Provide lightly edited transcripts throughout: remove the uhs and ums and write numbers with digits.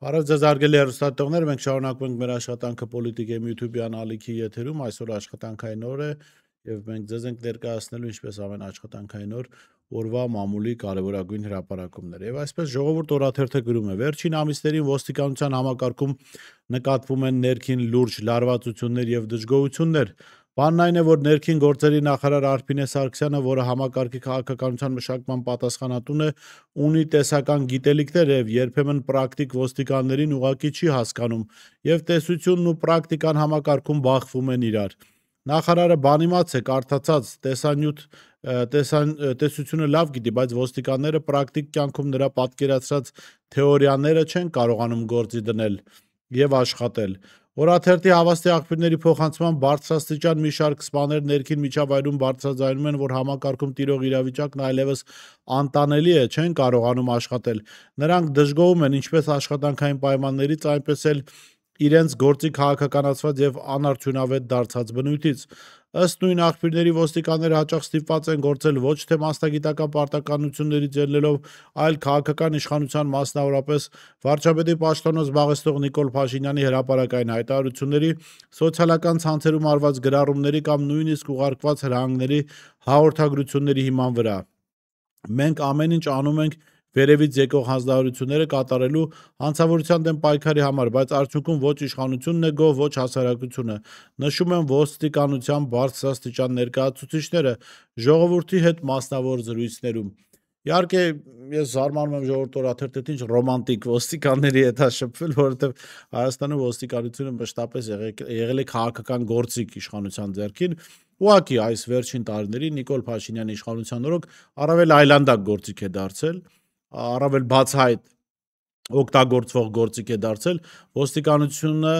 Բարև ձեզ հարգելի հեռուստատողներ, մենք շարունակում ենք մեր աշխատանքը Պոլիտիկայում YouTube-յան ալիքի եթերում, այսօր աշխատանքային օր է եւ մենք ձեզ ենք ներկայացնելու ինչպես ամեն աշխատանքային օր օրվա մամուլի կարևորագույն հրապարակումներ։ Եվ այսպես ժողովուրդ օրաթերթը գրում է. Վերջին ամիսներին ոստիկանության համակարգում նկատվում են ներքին լուրջ լարվածություններ եւ դժգոհություններ։ Բանն այն է, որ ներքին գործերի նախարար Արփինե Սարգսյանը, որը համակարգի քաղաքականության մշակման պատասխանատուն է, ունի տեսական գիտելիքներ եւ երբեմն պրակտիկ ոստիկաններին ուղակի չի հասկանում, եւ տեսությունն ու պրակտիկան համակարգում բախվում են իրար։ Նախարարը բանիմաց է, կարդացած, տեսությունը լավ գիտի, բայց ոստիկանները պրակտիկ կյանքում նրա պատկերացրած թեորիաները չեն կարողանում գործի դնել եւ աշխատել։ Օրաթերթի հավաստի աղբյուրների փոխանցման բարձրաստիճան մի շարք սպաներ ներքին միջավայրում բարձրաձայնում են, որ համակարգում տիրող իրավիճակն այլևս անտանելի է, չեն կարողանում աշխատել։ Նրանք դժգոհում են ինչպես աշխատանքային պայմաններից, այնպես էլ իրենց գործի քաղաքականացված եւ անարդյունավետ դարձած բնույթից։ Ըստ նույն աղբյուրների ոստիկանները հաճախ ստիպված են գործել ոչ թե մասնագիտական պարտականություններից ելնելով, այլ քաղաքական իշխանության, մասնավորապես վարչապետի պաշտոնը զբաղեցնող Նիկոլ Փաշինյանի հրապարակային հայտարարությունների, սոցիալական ցանցերում արված գրառումների կամ նույնիսկ ուղարկված հրահանգների հաղորդագրությունների հիման վրա։ Մենք ամեն ինչ անում ենք վերևից եկող հանձնարարությունները կատարելու հանցավորության դեմ պայքարի համար, բայց արդյունքում ոչ իշխանությունն է գոհ, ոչ հասարակությունը, նշում են ոստիկանության բարձրաստիճան ներկայացուցիչները ժողովրդի հետ մասնավոր զրույցներում։ Իհարկե, ես զարմանում եմ ժողովուրդ օրաթերթի հետ ինչ ռոմանտիկ ոստիկանների հետ է շփվել, որովհետև Հայաստանում ոստիկանությունը մշտապես եղել է քաղաքական գործիք իշխանության ձեռքին։ Ուղղակի այս վերջին տարիներին Նիկոլ Փաշինյանի իշխանության օրոք առավել այլանդակ գործիք է դարձել, առավել բացահայտ օգտագործվող գործիք է դարձել ոստիկանությունը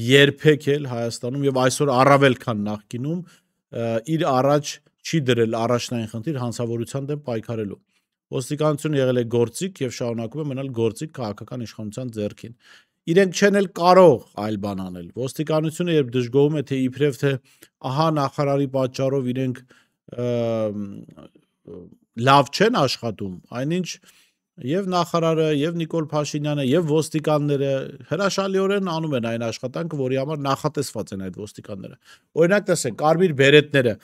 երբեք էլ Հայաստանում եւ այսօր առավել քան նախկինում իր առաջ չի դրել առաջնային խնդիր հանցավորության դեմ պայքարելու։ Ոստիկանությունը եղել է գործիք եւ շարունակում է մնալ գործիք քաղաքական իշխանության ձեռքին։ Իրենք չեն էլ կարող այլ բան անել։ Ոստիկանությունը երբ դժգոհում է, թե իբրև թե ահա նախարարի պատճառով իրենք լավ չեն աշխատում, այնինչ եւ նախարարը, եւ Նիկոլ Փաշինյանը, եւ ոստիկանները հրաշալիորեն անում են այն աշխատանքը, որի համար նախատեսված են այդ ոստիկանները։ Օրինակ տեսեք, կարմիր բերետները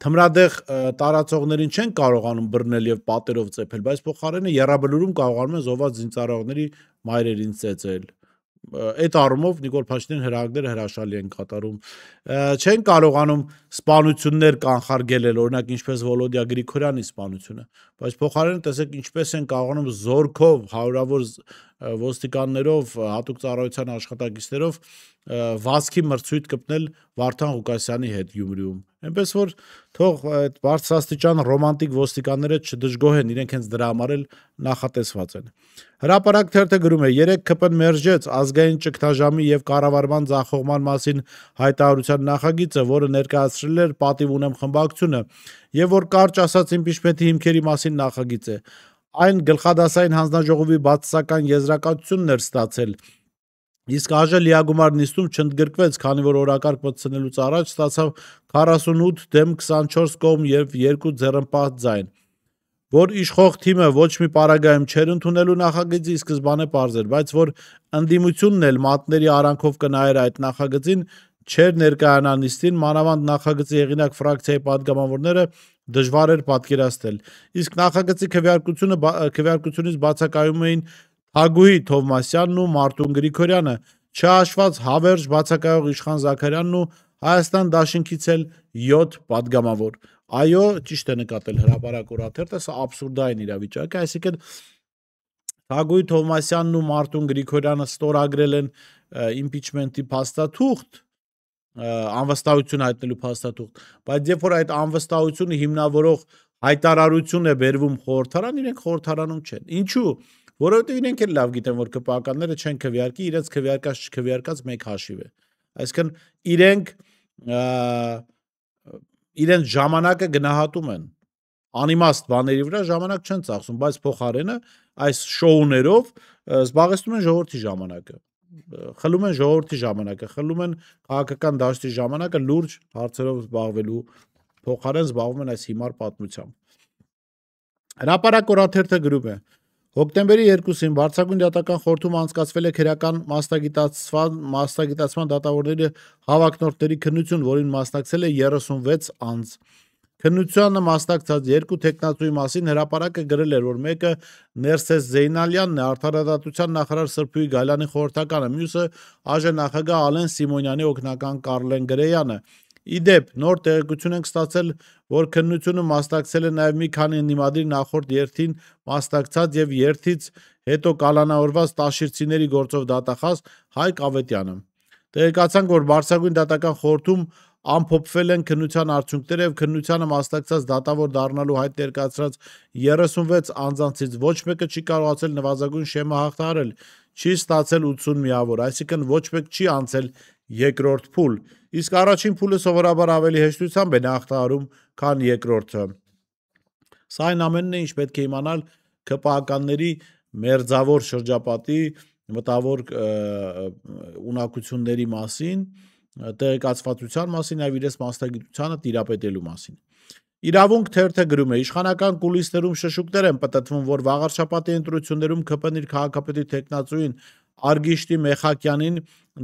թմրադեղ տարածողներին չեն կարողանում բռնել եւ պատերով ծեփել, բայց փոխարենը եռաբլուրում կարողանում են զոհված զինծառայողների մայրերին ծեծել։ Այդ առումով Նիկոլ Փաշինյանի հրահանգները հրաշալի են կատարում։ Չեն կարողանում սպանություններ կանխարգելել, օրինակ ինչպես Վոլոդիա Գրիգորյանի սպանությունը, բայց փոխարենը տեսեք ինչպես են կարողանում զորքով, հարյուրավոր ոստիկաններով, հատուկ ծառայության աշխատակիցներով վազքի մրցույթ կպնել Վարդան Ղուկասյանի հետ Գյումրիում։ Այնպես որ թող այդ բարձրաստիճան ռոմանտիկ ոստիկանները չդժգոհեն, իրենք հենց դրա համար էլ նախատեսված են։ Հրապարակ թերթը գրում է. 3 ՔՊ մերժեց ազգային ճգնաժամի եւ կառավարման ձախողման մասին հայտարարության նախագիծը, որը ներկայացրել էր Պատիվ ունեմ խմբակցությունը, եւ որ կարճ ասած իմպիչմենտի հիմքերի մասին նախագիծ է։ Այն գլխադասային հանձնաժողովի բացասական եզրակացությունն էր ստացել։ Իսկ ԱԺ լիագումար նիստում չընդգրկվեց, քանի որ օրակարգ մտցնելուց առաջ ստացավ 48 դեմ 24 կողմ եւ 2 ձեռնպահ ձայն, որ իշխող թիմը ոչ մի պարագայում չէր ընդունելու նախագծի, սկզբանե պարզ էր, բայց որ ընդդիմությունն էլ մատների արանքով կնայեր այդ նախագծին, չէր ներկայանա նիստին, մանավանդ նախագծի հեղինակ ֆրակցիայի падգամավորները դժվար էր պատկերացնել։ Իսկ նախագծի քվեարկությունից բացակայում էին Թագուհի Թովմասյանն ու Մարտուն Գրիգորյանը, չհաշված հավերժ բացակայող Իշխան Զաքարյանն ու Հայաստան դաշինքից էլ 7 падգամավոր։ Այո, ճիշտ է նկատել հրապարակ օրաթերթը, սա աբսուրդային իրավիճակ է, այսինքն Թագուհի Թովմասյանն ու Մարտուն Գրիգորյանը ստորագրել են իմպիչմենտի փաստաթուղթ, անվստահություն հայտնելու փաստաթուղթ, բայց երբ որ այդ անվստահությունը հիմնավորող հայտարարություն է բերվում խորհրդարան, իրենք խորհրդարանում չեն։ Ինչու՞։ Որովհետև իրենք էլ լավ գիտեն, որ ԿՊԱ-ականները չեն քվեարկի, իրենց քվեարկած չքվեարկած մեկ հաշիվ է։ Այսինքն իրենց ժամանակը գնահատում են, անիմաստ բաների վրա ժամանակ չեն ծախսում, բայց փոխարենը այս շոուներով զբաղեցնում են ժողովրդի ժամանակը, խլում են ժողովրդի ժամանակը, խլում են քաղաքական դաշտի ժամանակը լուրջ հարցերով զբաղվելու փոխարեն զբաղվում են այս հիմար պատմությամբ։ Հրապարակ օրաթերթը գրում է. Հոկտեմբերի 2-ին Բարձրագույն դատական խորհրդում անցկացվել է քրեական մասնագիտացման դատավորների հավակնորդների քննություն, որին մասնակցել է 36 անձ։ Քննությանը մասնակցած երկու թեկնածուի մասին հրապարակը գրել էր, որ մեկը Ներսես Զեյնալյանն է, արդարադատության նախարար Սրբուհի Գայլանի խորհրդականը, մյուսը ԱԺ Ալեն Սիմոնյանի օգնական Կարլեն Գրեյանը։ Իդեպ, նոր տեղեկություն ենք ստացել, որ քննությունը մասնակցել է նաև մի քանի ընդդիմադիր նախորդ երթին մասնակցած եւ երթից հետո կալանավորված տաշիրցիների գործով դատախազ Հայկ Ավետյանը։ Տեղեկացանք, որ Բարձրագույն դատական խորհրդում ամփոփվել են քննության արդյունքները եւ քննությանը մասնակցած դատավոր դառնալու հայտ ներկայացրած 36 անձանցից ոչ մեկը չի կարողացել նվազագույն շեմը հաղթահարել, չի ստացել 80 միավոր, այսինքն ոչ մեկ չի անցել երկրորդ փուլ, իսկ առաջին փուլը սովորաբար ավելի հեշտությամբ է հաղթահարում, քան երկրորդը։ Սա այն ամենն է, ինչ պետք է իմանալ ԿՊԱ-կանների մերձավոր շրջապատի մտավոր ունակությունների մասին, տեղեկացվածության մասին, այլ իրենց մասնագիտությանը տիրապետելու մասին։ Իրավունք թերթը գրում է. իշխանական կուլիսներում շշուկներ են պտտվում, որ վաղարշապատի ընտրություններում ԿՊՆ-իր քաղաքապետի թեկնածուին Արգիշտի Մեխակյանին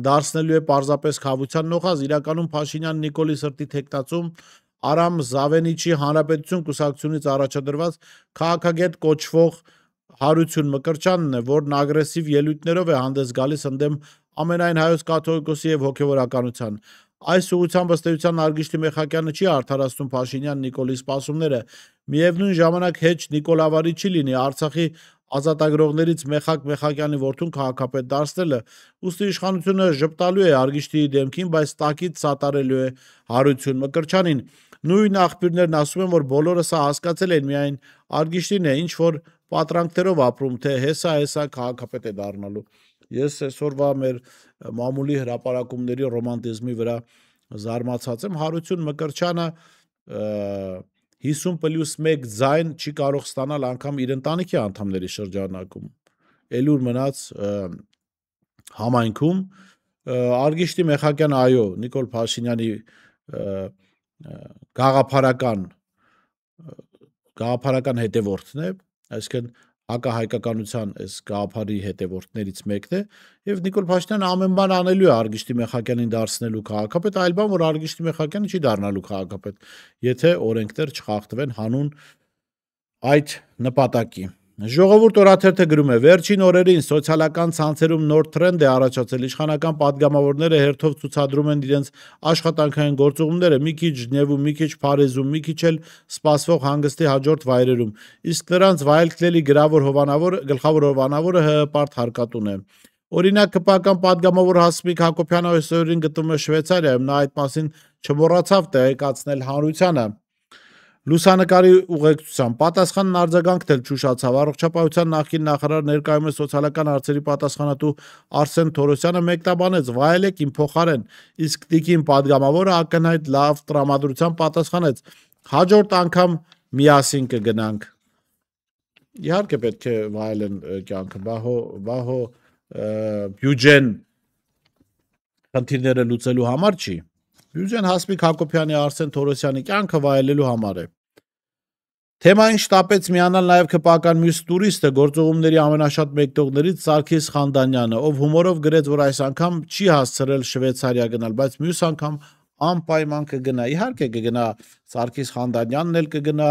դարձնելու է պարզապես խավության նոխազ, իրականում Փաշինյան Նիկոլի սրտի թեկնածում Արամ Զավենիչի Հանրապետություն կուսակցությունից առաջադրված քաղաքագետ կոչվող Հարություն Մկրտչյանն է, որն ագրեսիվ ելույթներով է հանդես գալիս ընդդեմ ամենայն հայոց կաթողիկոսի եւ հոգեվորականության։ Այս ուղղությամբ ըստ էության Արգիշտի Մեխակյանը չի արդարացնում Փաշինյան Նիկոլի սպասումները, միևնույն ժամանակ հեչ Նիկոլավարի չի լինի Արցախի ազատագրողներից Մեխակ Մեխակյանի որդուն քաղաքապետ դարձնելը, ուստի իշխանությունը ժպտալու է Արգիշտի դեմքին, բայց տակից սատարելու է Հարություն Մկրտչյանին։ Նույն աղբյուրներն ասում են, որ բոլորը սա հասկացել են, միայն Արգիշտին է ինչ որ պատրանքներով ապրում, թե հեսա քաղաքապետ է դառնալու։ Ես այսօրվա մեր մամուլի հրապարակումների ռոմանտիզմի վրա զարմացած եմ։ Հարություն Մկրտչյանը 50+1 ձայն չի կարող ստանալ անգամ իր ընտանիքի անդամների շրջանակում։ Էլուր մնաց համայնքում Արգիշտի Մեխակյանը, այո, Նիկոլ Փաշինյանի գաղափարական հետևորդն է, այսինքն հակահայկականության այս գաղափարի հետևորդներից մեկն է, եւ Նիկոլ Փաշինյանը ամեն բան անելու է Արգիշտի Մեխակյանին դարձնելու քաղաքապետ, այլ բան, որ Արգիշտի Մեխակյանը չի դառնալու քաղաքապետ, եթե օրենքներ չխախտվեն հանուն այդ նպատակի։ Ժողովուրդ օրաթերթը գրում է. վերջին օրերին սոցիալական ցանցերում նոր թրենդ է առաջացել, իշխանական падգամավորները հերթով ցուցադրում են իրենց աշխատանքային գործողումները մի քիչ Ժնևում, մի քիչ Փարիզում, մի քիչ էլ սպասվող հանգստի հաջորդ վայրերում, իսկ նրանց վայելքների գլխավոր հովանավորը ՀՀՊ հարկատուն է։ Օրինակ ԿՊԱ-ական падգամավոր Հասմիկ Հակոբյանը այսօրին գտնվում է Շվեյցարիայում, նա այդ մասին չմոռացավ տեղեկացնել հանրությանը։ Լուսանկարի ուղեկցությամբ պատասխանն արձագանքն էլ չուշացավ։ Առողջապահության նախկին նախարար, ներկայումս սոցիալական հարցերի պատասխանատու Արսեն Թորոսյանը մեկնաբանեց. վայելեք իմ փոխարեն, իսկ տիկին падգամավորը ակնհայտ լավ տրամադրությամբ պատասխանեց. հաջորդ անգամ միասին կգնանք։ Իհարկե պետք է վայելեն կյանքը, բահո բյուջեն խնդիրները լուծելու համար չի։ Բյուջեն Հասմիկ Հակոբյանի, Արսեն Թորոսյանի կյանքը վայելելու համար է։ Թեմային շտապեց միանալ նաև ԿՊԱ-ական մյուս տուրիստը, գործողումների ամենաշատ մեկնողներից Սարգիս Խանդանյանը, ով հումորով գրեց, որ այս անգամ չի հասցրել Շվեյցարիա գնալ, բայց մյուս անգամ անպայման կգնա։ Իհարկե կգնա, Սարգիս Խանդանյանն էլ կգնա,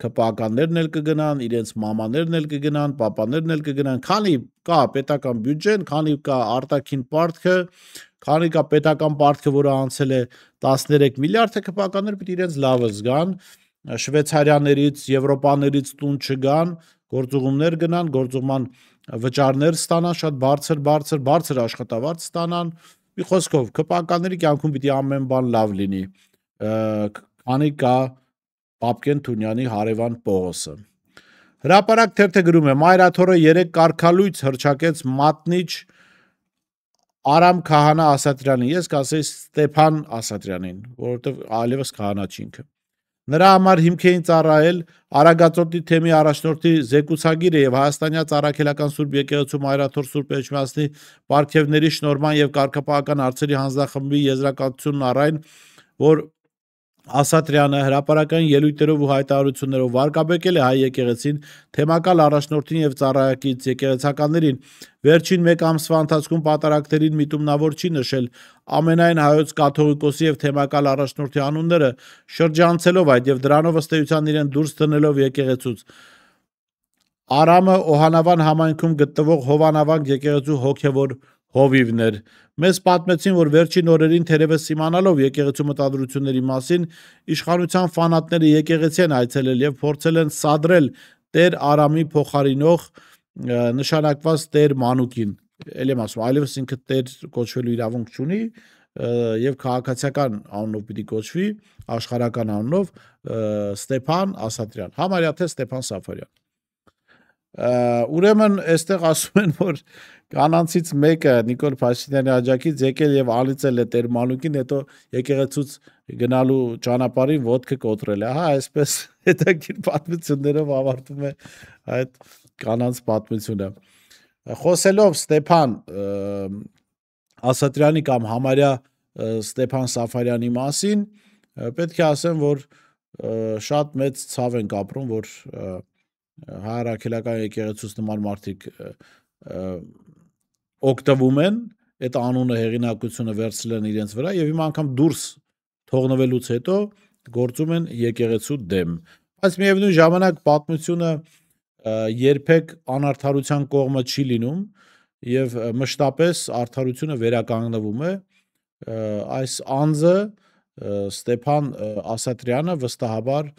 ԿՊԱ-ականներն էլ կգնան, իրենց մամաներն էլ կգնան, պապաներն էլ կգնան, քանի կա պետական բյուջեն, քանի կա արտաքին պարտքը, քանի կա պետական պարտքը, որը անցել է 13 միլիարդ, ԿՊԱ-ականները պիտի իրենց լավը զգան, շվեյցարիաներից, եվրոպաներից տուն չգան, գործողումներ գնան, գործողման վճարներ ստանան, շատ բարձր աշխատավարձ ստանան։ Մի խոսքով, ԿՊԱ-ականների կյանքում պիտի ամեն բան լավ լինի, քանի կա Պապկեն Թունյանի հարևան Պողոսը։ Հրապարակ թերթը գրում է. Մայրաթորը 3 կարգալույց հռչակեց մատնիչ Արամ Քահանա Ասատրյանին, ես կասեի Ստեփան Ասատրյանին, որովհետև այլևս քահանա չի ինքը։ Նրա համար հիմք էին ծառայել Արագածոտնի թեմի առաջնորդի զեկուցագիրը եւ Հայաստանյա Ծառաքելական Սուրբ Եկեղեցու Մայրաթոր Սուրբ Էջմիածնի պարգևների շնորհման եւ կարգապահական հարցերի հանձնախմբի եզրակացությունն առ այն, որ Ասատրյանը հրապարակային ելույթերով ու հայտարարություններով վարկաբեկել է հայ եկեղեցին, թեմակալ առաջնորդին եւ ծառայակից եկեղեցականներին, վերջին մեկ ամսվա ընթացքում պատարակներին միտումնավոր չի նշել ամենայն հայոց կաթողիկոսի եւ թեմակալ առաջնորդի անունները, շրջանցելով այդ եւ դրանով ըստ էության իրեն դուրս դնելով եկեղեցուց։ Արամը Օհանավան համայնքում գտնվող Հովանավանք եկեղեցու հոգևոր հովիվներ։ Մեզ պատմեցին, որ վերջին օրերին թերևս իմանալով եկեղեցու մտադրությունների մասին, իշխանության ֆանատները եկեղեցի են այցելել եւ փորձել են սադրել Տեր Արամի փոխարինող նշանակված Տեր Մանուկին։ Էլ եմ ասում, այլևս ինքը Տեր կոչվելու իրավունք չունի եւ քաղաքացիական անունով պիտի կոչվի, աշխարհական անունով Ստեփան Ասատրյան, համարյա թե Ստեփան Սաֆարյան։ Ուրեմն այստեղ ասում են, որ կանանցից մեկը Նիկոլ Փաշինյանի աջակից եկել եւ ալիցել է Տեր Մանուկին, հետո եկեղեցուց գնալու ճանապարհին ոդկը կոտրել է։ Ահա այսպես հետաքրքիր պատմություններով ավարտվում է այդ կանանց պատմությունը։ Խոսելով Ստեփան Ասատրյանի կամ համարյա Ստեփան Սաֆարյանի մասին, պետք է ասեմ, որ շատ մեծ ցավ ենք ապրում, որ հայրաքելական եկեղեցուց նման մարդիկ օգտվում են, այդ անունը հեղինակությունը վերցրել են իրենց վրա եւ հիմա անգամ դուրս թողնվելուց հետո գործում են եկեղեցու դեմ։ Բայց միևնույն ժամանակ պատմությունը երբեք անարդարության կողմը չի լինում եւ մշտապես արդարությունը վերականգնվում է։ Այս անձը Ստեփան Ասատրյանը վստահաբար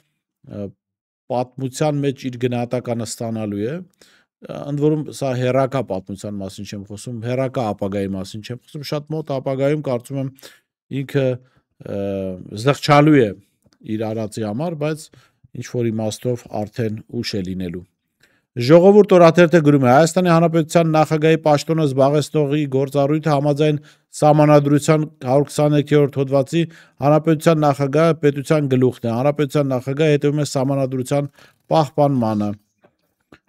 պատմության մեջ իր գնահատականը ստանալու է, ընդ որում սա հերակա պատմության մասին չեմ խոսում, հերակա ապագայի մասին չեմ խոսում, շատ մոտ ապագայում կարծում եմ ինքը զղջալու է իր արածի համար, բայց ինչ որ իմաստով արդեն ուշ է լինելու։ Ժողովուրդ օրաթերթը գրում է. Հայաստանի Հանրապետության նախագահի պաշտոնը զբաղեցնողի գործառույթը համաձայն Սահմանադրության 123-րդ հոդվածի Հանրապետության նախագահը պետության գլուխն է։ Հանրապետության նախագահը հետևում է Սահմանադրության պահպանմանը։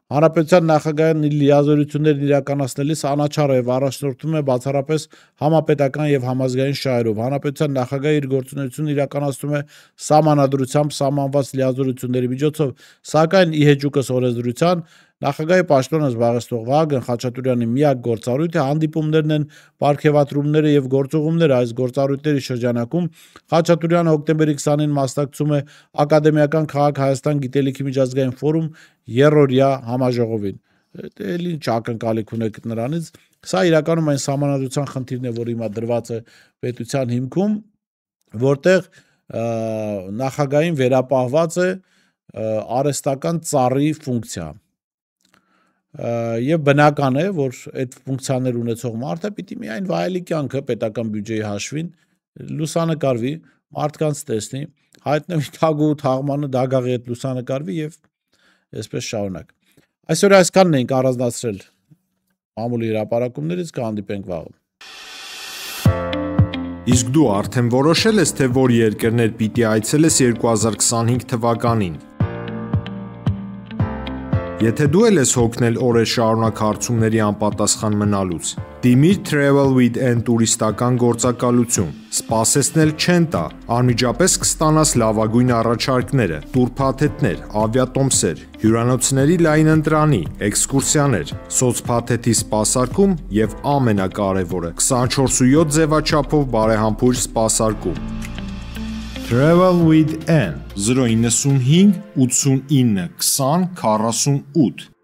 Հանրապետության նախագահն իր լիազորություններն իրականացնելիս անաչառ է եւ առաջնորդվում է բացառապես համապետական եւ համազգային շահերով։ Հանրապետության նախագահը իր գործունեությունն իրականացնում է Սահմանադրությամբ սահմանված լիազորությունների միջոցով, սակայն ի հեճուկս օրենսդրության նախագահի պաշտոնը զբաղեցնող Վահագն Խաչատուրյանի միակ գործառույթը հանդիպումներն են, պարգևատրումները եւ գործուղումները։ Այս գործառույթների շրջանակում Խաչատուրյանը հոկտեմբերի 20-ին մասնակցում է Ակադեմիական Քաղաք Հայաստան գիտելիքի միջազգային ֆորում երրորդյա համաժողովին։ Էլ ինչ ակնկալիք ունեք նրանից։ Սա իրականում այն սահմանադրության խնդիրն է, որ հիմա դրված է պետության հիմքում, որտեղ նախագահին վերապահված է արհեստական ծառի ֆունկցիա։ Եվ բնական է, որ այդ ֆունկցիաներ ունեցող մարդը պիտի միայն վայելի կյանքը պետական բյուջեի հաշվին լուսանկարվի, մարդկանց տեսնի, հայտնվի թագու թաղմանը դագաղի հետ լուսանկարվի եւ այսպես շարունակ։ Այսօր այսքանն ենք առանձնացրել մամուլի հրապարակումներից, կհանդիպենք վաղը։ Իսկ դու արդեն որոշել ես, թե որ երկրներ պիտի այցելես 2025 թվականին։ Եթե դու ես հոգնել օրեր շարունակ հարցումների անպատասխան մնալուց, դիմիր Travel with N տուրիստական գործակալություն, սպասեցնել չեն տա, անմիջապես կստանաս լավագույն առաջարկները, տուրփաթեթներ, ավիատոմսեր, հյուրանոցների լայն ընտրանի, էքսկուրսիաներ, սոցփաթեթի սպասարկում եւ ամենակարևորը 24/7 ձևաչափով բարեհամբույր սպասարկում։ Travel with N 095 89 20 48